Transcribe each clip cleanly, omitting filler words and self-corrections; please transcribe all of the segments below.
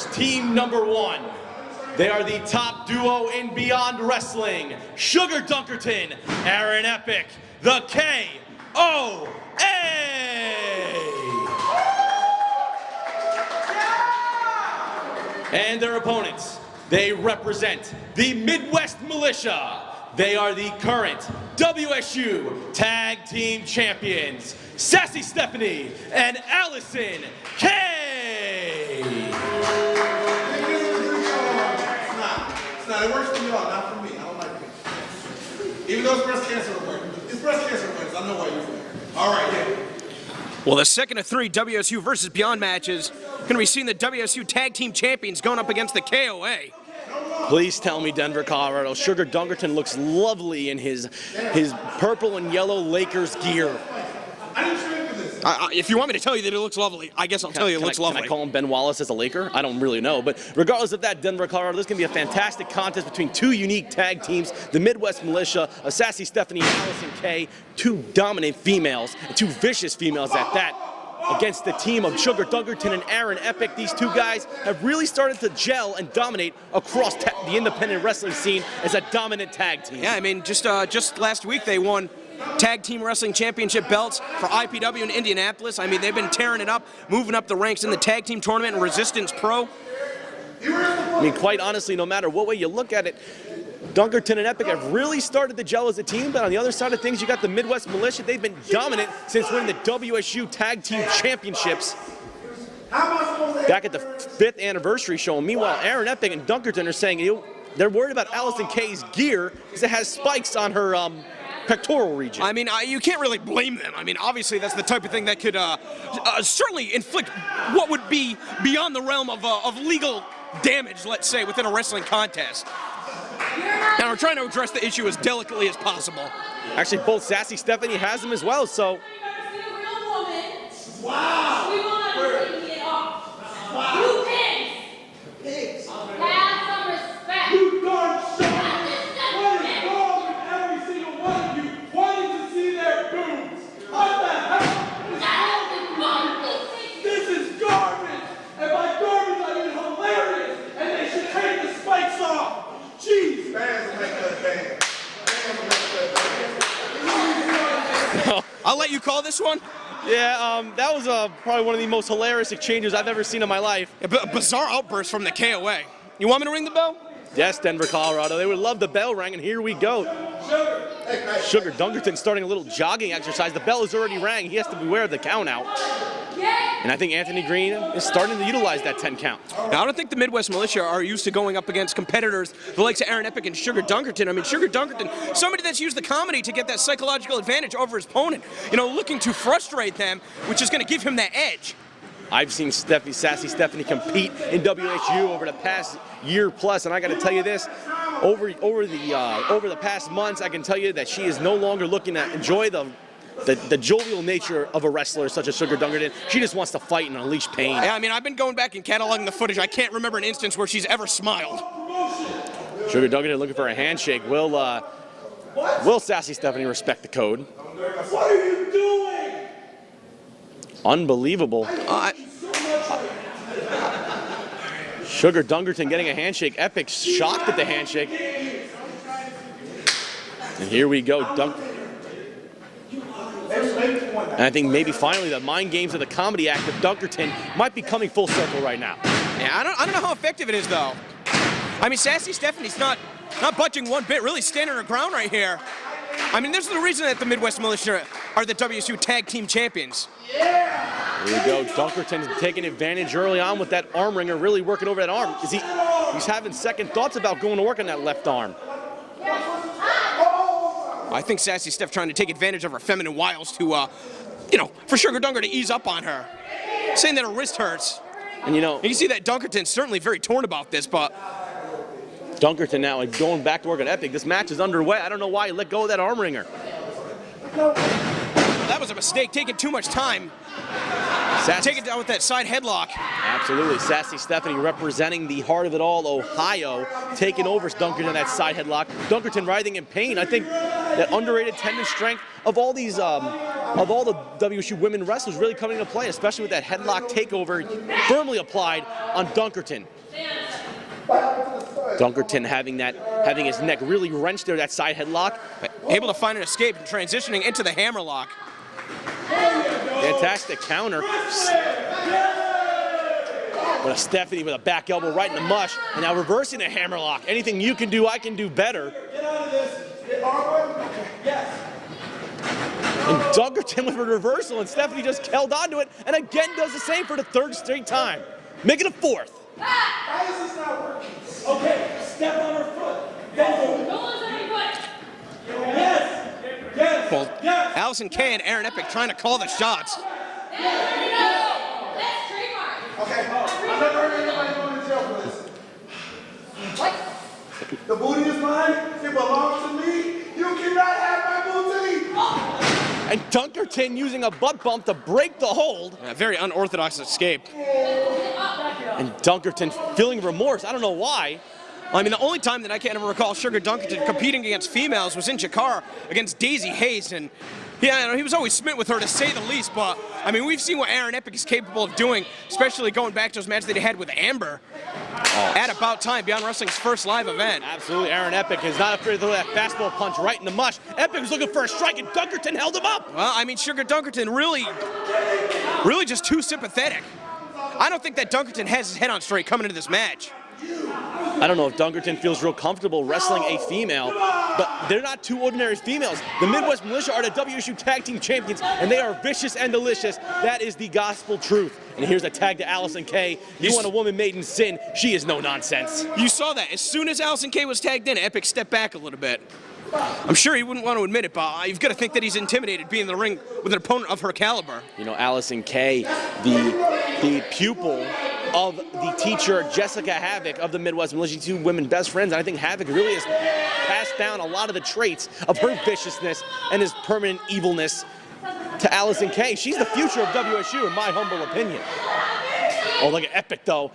first, team number 1. They are the top duo in Beyond Wrestling. Sugar Dunkerton, Aaron Epic, the KOA. And their opponents, they represent the Midwest Militia. They are the current WSU Tag Team Champions, Sassy Stepahnie and Allysin K. It's not. It works for y'all, not for me. I don't like it. Even though it's breast cancer awareness. It's breast cancer awareness. I know why you're there. All right, yeah. Well, the second of 3 WSU versus Beyond matches, going to be seeing the WSU Tag Team Champions going up against the KOA. Please tell me, Denver, Colorado, Sugar Dunkerton looks lovely in his purple and yellow Lakers gear. I didn't train for this. If you want me to tell you that it looks lovely, I guess I'll tell you it looks lovely. Can I call him Ben Wallace as a Laker? I don't really know. But regardless of that, Denver, Colorado, this is going to be a fantastic contest between 2 unique tag teams, the Midwest Militia, a Sassy Stepahnie and Allysin K, 2 dominant females, and 2 vicious females at that, against the team of Sugar Dunkerton and Aaron Epic. These 2 guys have really started to gel and dominate across the independent wrestling scene as a dominant tag team. Yeah, I mean, just last week they won Tag Team Wrestling Championship belts for IPW in Indianapolis. I mean, they've been tearing it up, moving up the ranks in the tag team tournament and Resistance Pro. I mean, quite honestly, no matter what way you look at it, Dunkerton and Epic have really started to gel as a team, but on the other side of things, you got the Midwest Militia. They've been dominant since winning the WSU Tag Team Championships back at the 5th anniversary show. Meanwhile, Aaron Epic and Dunkerton are saying they're worried about Allysin K's gear because it has spikes on her pectoral region. I mean, you can't really blame them. I mean, obviously that's the type of thing that could certainly inflict what would be beyond the realm of legal damage, let's say, within a wrestling contest. Now we're trying to address the issue as delicately as possible. Actually, both Sassy Stepahnie has them as well, so. Wow. You pigs. Have some respect. You darn son. What is wrong with every single one of you wanting to see their boobs? What the hell is wrong with this? This is garbage. And by garbage, I mean hilarious. And they should take the spikes off. Jeez. Fans will make that band. I'll let you call this one. Yeah, that was probably one of the most hilarious exchanges I've ever seen in my life. A bizarre outburst from the KOA. You want me to ring the bell? Yes, Denver, Colorado. They would love the bell ring, and here we go. Sugar Dunkerton starting a little jogging exercise. The bell has already rang. He has to beware of the count out. And I think Anthony Green is starting to utilize that 10 count. Now, I don't think the Midwest Militia are used to going up against competitors the likes of Aaron Epic and Sugar Dunkerton. I mean, Sugar Dunkerton, somebody that's used the comedy to get that psychological advantage over his opponent, you know, looking to frustrate them, which is going to give him that edge. I've seen Sassy Stepahnie compete in WSU over the past year plus, and I got to tell you this, over the past months, I can tell you that she is no longer looking to enjoy the jovial nature of a wrestler such as Sugar Dunkerton. She just wants to fight and unleash pain. Yeah, I mean, I've been going back and cataloging the footage. I can't remember an instance where she's ever smiled. Sugar Dunkerton looking for a handshake. Will Sassy Stepahnie respect the code? What are you doing? Unbelievable. Sugar Dunkerton getting a handshake. Epic shocked at the handshake. And here we go. And I think maybe finally the mind games of the comedy act of Dunkerton might be coming full circle right now. Yeah, I don't know how effective it is, though. I mean, Sassy Stephanie's not budging one bit, really standing her ground right here. I mean, this is the reason that the Midwest Militia are the WSU Tag Team Champions. Here we go. Dunkerton taking advantage early on with that arm wringer, really working over that arm. He's having second thoughts about going to work on that left arm. I think Sassy Steph trying to take advantage of her feminine wiles to, for Sugar Dunker to ease up on her, saying that her wrist hurts. And you can see that Dunkerton's certainly very torn about this, but Dunkerton now going back to work on Epic. This match is underway. I don't know why he let go of that arm wringer. That was a mistake, taking too much time. Sassy. Take it down with that side headlock. Absolutely. Sassy Stepahnie representing the heart of it all, Ohio, taking over Dunkerton in that side headlock. Dunkerton writhing in pain. I think that underrated tendon strength of all these, of all the WSU women wrestlers really coming into play, especially with that headlock takeover firmly applied on Dunkerton. Dunkerton having his neck really wrenched there, that side headlock. Able to find an escape and transitioning into the hammerlock. Fantastic counter. But Stepahnie with a back elbow right in the mush, and now reversing the hammerlock. Anything you can do, I can do better. Get out of this. Get arm. Yes. And Dunkerton with a reversal, and Stepahnie just held on to it, and again does the same for the third straight time. Make it a fourth. Why is this not working? Okay, step on her foot. Yes. Yes. Well, Yes. Allysin Kay and Aaron Epic trying to call the shots. Okay, I've never heard anybody going to jail for this. What? The booty is mine. It belongs to me. You cannot have my booty. And Dunkerton using a butt bump to break the hold. A very unorthodox escape. And Dunkerton feeling remorse. I don't know why. Well, I mean, the only time that I can ever recall Sugar Dunkerton competing against females was in Jakar against Daisy Hayes, and yeah, he was always smitten with her, to say the least. But I mean, we've seen what Aaron Epic is capable of doing, especially going back to those matches that he had with Amber at About Time, Beyond Wrestling's first live event. Absolutely, Aaron Epic is not afraid to throw that fastball punch right in the mush. Epic was looking for a strike, and Dunkerton held him up. Well, I mean, Sugar Dunkerton really just too sympathetic. I don't think that Dunkerton has his head on straight coming into this match. I don't know if Dunkerton feels real comfortable wrestling a female, but they're not two ordinary females. The Midwest Militia are the WSU Tag Team Champions, and they are vicious and delicious. That is the gospel truth. And here's a tag to Allysin Kay. You want a woman made in sin, she is no nonsense. You saw that. As soon as Allysin Kay was tagged in, Epic stepped back a little bit. I'm sure he wouldn't want to admit it, but you've got to think that he's intimidated being in the ring with an opponent of her caliber. You know, Allysin Kay, the pupil of the teacher Jessica Havoc of the Midwest Militia, two women best friends, and I think Havoc really has passed down a lot of the traits of her viciousness and his permanent evilness to Allysin Kay. She's the future of WSU, in my humble opinion. Oh, look at Epic, though.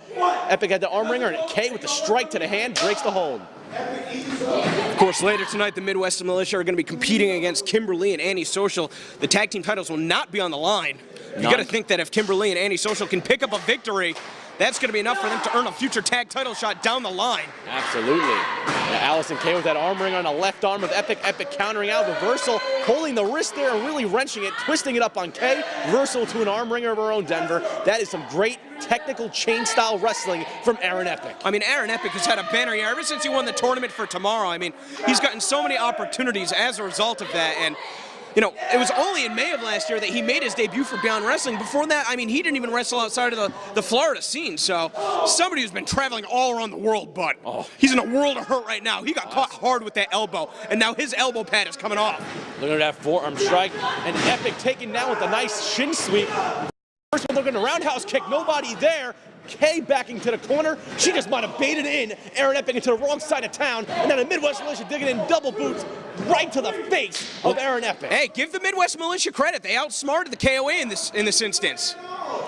Epic had the arm wringer, and Kay with the strike to the hand breaks the hold. Of course, later tonight, the Midwest Militia are going to be competing against Kimberly and Annie Social. The tag team titles will not be on the line. You got to think that if Kimberly and Annie Social can pick up a victory, that's going to be enough for them to earn a future tag title shot down the line. Absolutely. Allysin Kay with that arm ring on the left arm of Epic. Epic countering out, reversal, holding the wrist there and really wrenching it, twisting it up on Kay. Reversal to an arm ringer of her own, Denver. That is some great technical chain style wrestling from Aaron Epic. I mean, Aaron Epic has had a banner year ever since he won the tournament for tomorrow. I mean, he's gotten so many opportunities as a result of that. And you know, it was only in May of last year that he made his debut for Beyond Wrestling. Before that, I mean, he didn't even wrestle outside of the Florida scene. So somebody who's been traveling all around the world, but he's in a world of hurt right now. He got caught hard with that elbow, and now his elbow pad is coming off. Look at that forearm strike, and Epic taken down with a nice shin sweep. First one looking at a roundhouse kick, nobody there. Kay backing to the corner. She just might have baited in Aaron Epic into the wrong side of town, and then the Midwest Militia digging in double boots right to the face of Aaron Epic. Hey, give the Midwest Militia credit. They outsmarted the KOA in this instance.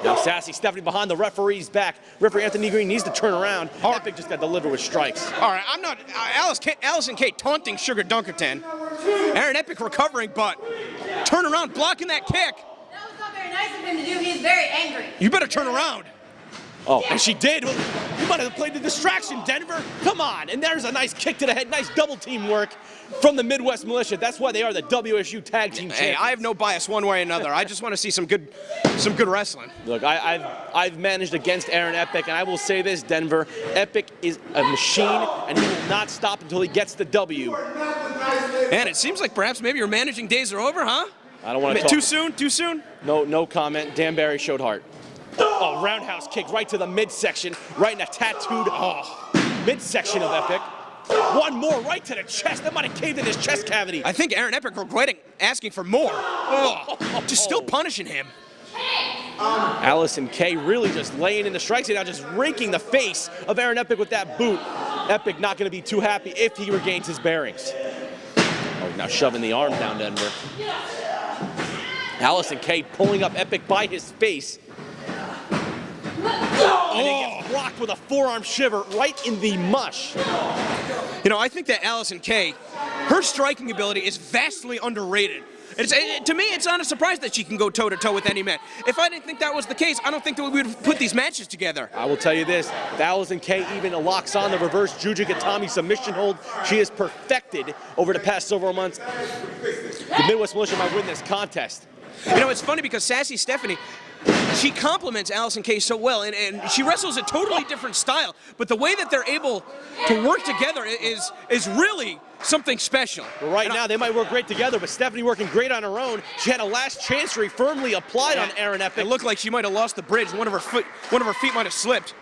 Now Sassy Stepahnie behind the referee's back. Referee Anthony Green needs to turn around. Epic just got delivered with strikes. All right, I'm not. Allysin Kay taunting Sugar Dunkerton. Aaron Epic recovering, but turn around, blocking that kick. That was not very nice of him to do. He's very angry. You better turn around. Oh, and she did. You might have played the distraction, Denver. Come on. And there's a nice kick to the head. Nice double team work from the Midwest Militia. That's why they are the WSU Tag Team Champions. Hey, I have no bias one way or another. I just want to see some good wrestling. Look, I've managed against Aaron Epic, and I will say this, Denver. Epic is a machine, and he will not stop until he gets the W. And it seems like perhaps maybe your managing days are over, huh? I don't want to talk. Too soon? Too soon? No comment. Dan Barry showed heart. Oh, roundhouse kick right to the midsection, right in the tattooed midsection of Epic. One more right to the chest. That might have caved in his chest cavity. I think Aaron Epic regretting asking for more. Just still punishing him. Allysin Kay really just laying in the strikes and now just raking the face of Aaron Epic with that boot. Epic not going to be too happy if he regains his bearings. Oh, now shoving the arm down Denver. Allysin Kay pulling up Epic by his face. And he gets rocked with a forearm shiver right in the mush. You know, I think that Allysin Kay, her striking ability is vastly underrated. To me, it's not a surprise that she can go toe-to-toe with any man. If I didn't think that was the case, I don't think that we would have put these matches together. I will tell you this, if Allysin Kay even locks on the reverse Juju Gatami submission hold, she has perfected over the past several months. The Midwest Militia might win this contest. You know, it's funny because Sassy Stepahnie, she complements Allysin Kay so well, and she wrestles a totally different style, but the way that they're able to work together is really something special. Well, right now, they might work great together, but Stepahnie working great on her own. She had a last chancery firmly applied on Aaron Epic. It looked like she might have lost the bridge. One of her feet might have slipped.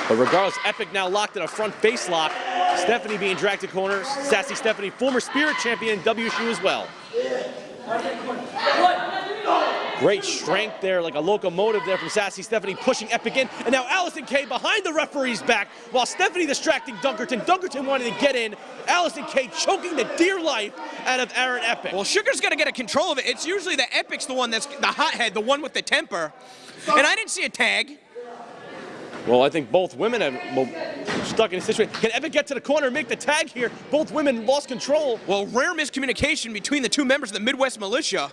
But regardless, Epic now locked in a front face lock. Stepahnie being dragged to corners. Sassy Stepahnie, former Spirit champion in WSU as well. Great strength there, like a locomotive there from Sassy Stepahnie, pushing Epic in. And now Allysin Kay behind the referee's back, while Stepahnie distracting Dunkerton. Dunkerton wanted to get in. Allysin Kay choking the dear life out of Aaron Epic. Well, Sugar's got to get a control of it. It's usually the Epic's the one that's the hothead, the one with the temper. And I didn't see a tag. Well, I think both women have stuck in a situation. Can Epic get to the corner and make the tag here? Both women lost control. Well, rare miscommunication between the two members of the Midwest Militia.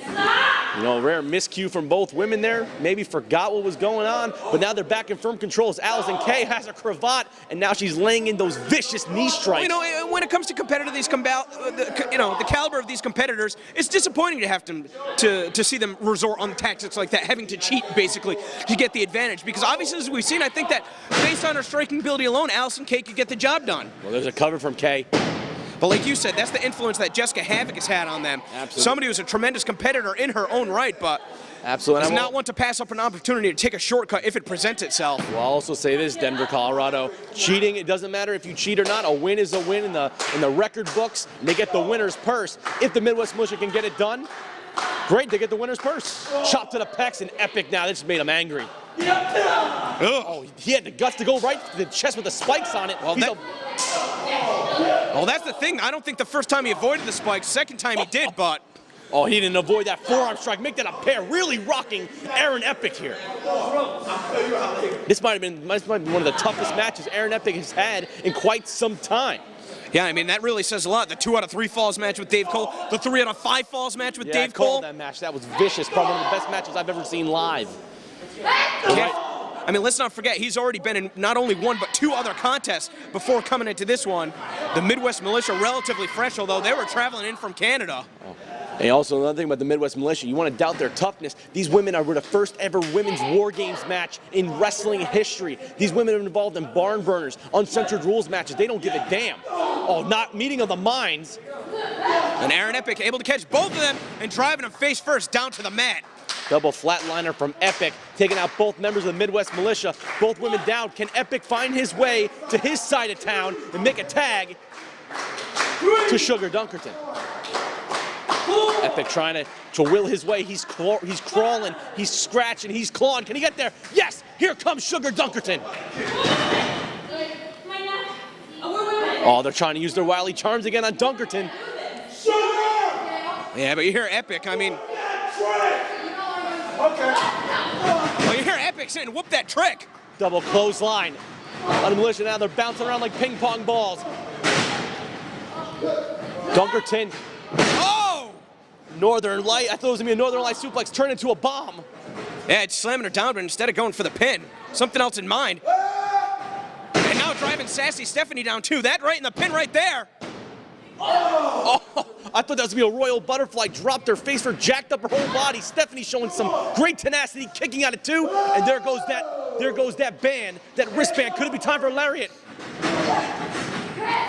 You know, rare miscue from both women there. Maybe forgot what was going on, but now they're back in firm control as Allysin Kay has a cravat, and now she's laying in those vicious knee strikes. Well, you know, when it comes to the caliber of these competitors, it's disappointing to have to see them resort on tactics like that, having to cheat basically to get the advantage. Because obviously, as we've seen, I think that based on her striking ability alone, Allysin Kay could get the job done. Well, there's a cover from Kay. But like you said, that's the influence that Jessica Havoc has had on them. Absolutely. Somebody who's a tremendous competitor in her own right, but absolutely. does not want to pass up an opportunity to take a shortcut if it presents itself. Well, I'll also say this, Denver, Colorado. Cheating, it doesn't matter if you cheat or not. A win is a win in the record books, and they get the winner's purse. If the Midwest Militia can get it done, great, they get the winner's purse. Chop to the pecs and Epic now. This made him angry. Oh, he had the guts to go right to the chest with the spikes on it. Well, that's the thing. I don't think the first time he avoided the spikes, second time he did, but... Oh, he didn't avoid that forearm strike. Make that a pair. Really rocking Aaron Epic here. This might be one of the toughest matches Aaron Epic has had in quite some time. Yeah, I mean, that really says a lot. The 2 out of 3 falls match with Dave Cole, the 3 out of 5 falls match with Dave Cole. That match. That was vicious. Probably one of the best matches I've ever seen live. I mean, let's not forget, he's already been in not only 1 but 2 other contests before coming into this one. The Midwest Militia, relatively fresh, although they were traveling in from Canada. Oh. And also another thing about the Midwest Militia, you want to doubt their toughness. These women were the first ever women's War Games match in wrestling history. These women are involved in barn burners, uncensored rules matches. They don't give a damn. Oh, not meeting of the minds. And Aaron Epic able to catch both of them and driving them face first down to the mat. Double flatliner from Epic, taking out both members of the Midwest Militia. Both women down. Can Epic find his way to his side of town and make a tag to Sugar Dunkerton? Epic trying to will his way. He's crawling, he's scratching, he's clawing. Can he get there? Yes! Here comes Sugar Dunkerton. Oh, they're trying to use their wily charms again on Dunkerton. Yeah, but you hear Epic, I mean... Well, you hear Epic saying, whoop that trick. Double clothesline on the Militia. Now they're bouncing around like ping pong balls. Dunkerton. Oh! Northern Light. I thought it was going to be a Northern Light suplex turned into a bomb. Yeah, it's slamming her down, but instead of going for the pin, something else in mind. And now driving Sassy Stepahnie down too. That right in the pin right there. Oh, I thought that was going to be a royal butterfly. Dropped her face, jacked up her whole body. Stepahnie showing some great tenacity, kicking at it too. And there goes that band, that wristband. Could it be time for a lariat?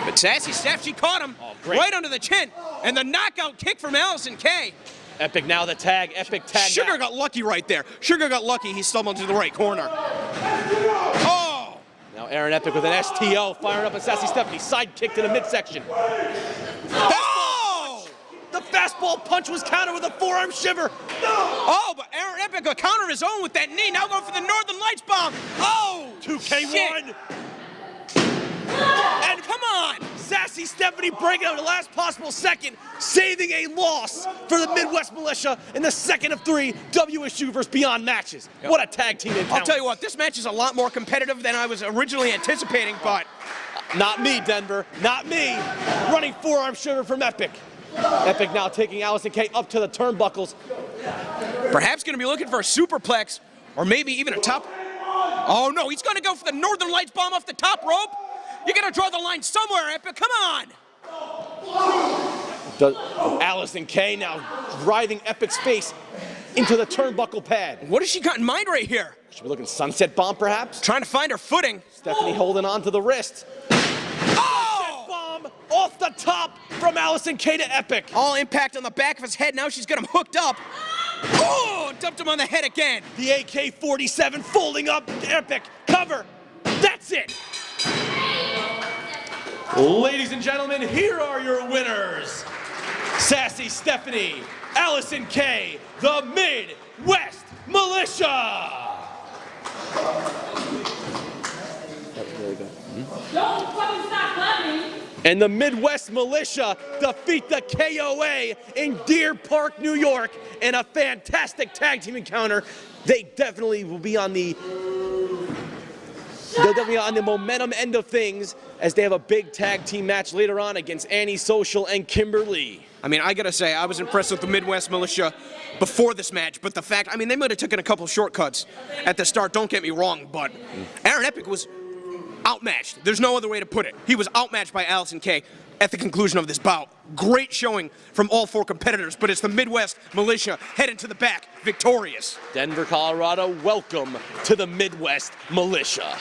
But Sassy Steph, she caught him right under the chin. And the knockout kick from Allysin Kay. Epic now the tag. Epic tag. Sugar got lucky right there. Sugar got lucky. He stumbled into the right corner. Oh! Now Aaron Epic with an STO, firing up at Sassy Stepahnie. Side kick to the midsection. Oh! The fastball punch was countered with a forearm shiver. Oh, but Aaron Epic got counter his own with that knee. Now going for the Northern Lights bomb. Oh! 2K1. And come on! Sassy Stepahnie breaking out at the last possible second, saving a loss for the Midwest Militia in the second of 3 WSU versus Beyond matches. What a tag team encounter. I'll tell you what, this match is a lot more competitive than I was originally anticipating, but... Not me, Denver. Not me. Running forearm shiver from Epic. Epic now taking Allysin Kay up to the turnbuckles. Perhaps going to be looking for a superplex, or maybe even a top... Oh no, he's going to go for the Northern Lights bomb off the top rope. You're going to draw the line somewhere, Epic. Come on. Allysin Kay now driving Epic's face into the turnbuckle pad. What has she got in mind right here? Should we look at sunset bomb, perhaps? Trying to find her footing. Stepahnie holding on to the wrist. Oh! Bomb off the top from Allysin Kay to Epic. All impact on the back of his head. Now she's got him hooked up. Oh! Dumped him on the head again. The AK-47 folding up. Epic. Cover. That's it. Ladies and gentlemen, here are your winners. Sassy Stepahnie, Allysin Kay, the Midwest Militia. Don't fucking stop clapping. And the Midwest Militia defeat the KOA in Deer Park, New York in a fantastic tag team encounter. They definitely will be on the momentum end of things as they have a big tag team match later on against Antisocial and Kimberly. I mean, I gotta say, I was impressed with the Midwest Militia before this match, but the fact, I mean, they might have taken a couple shortcuts at the start, don't get me wrong, but Aaron Epic was outmatched. There's no other way to put it. He was outmatched by Allysin Kay at the conclusion of this bout. Great showing from all 4 competitors, but it's the Midwest Militia heading to the back, victorious. Denver, Colorado, welcome to the Midwest Militia.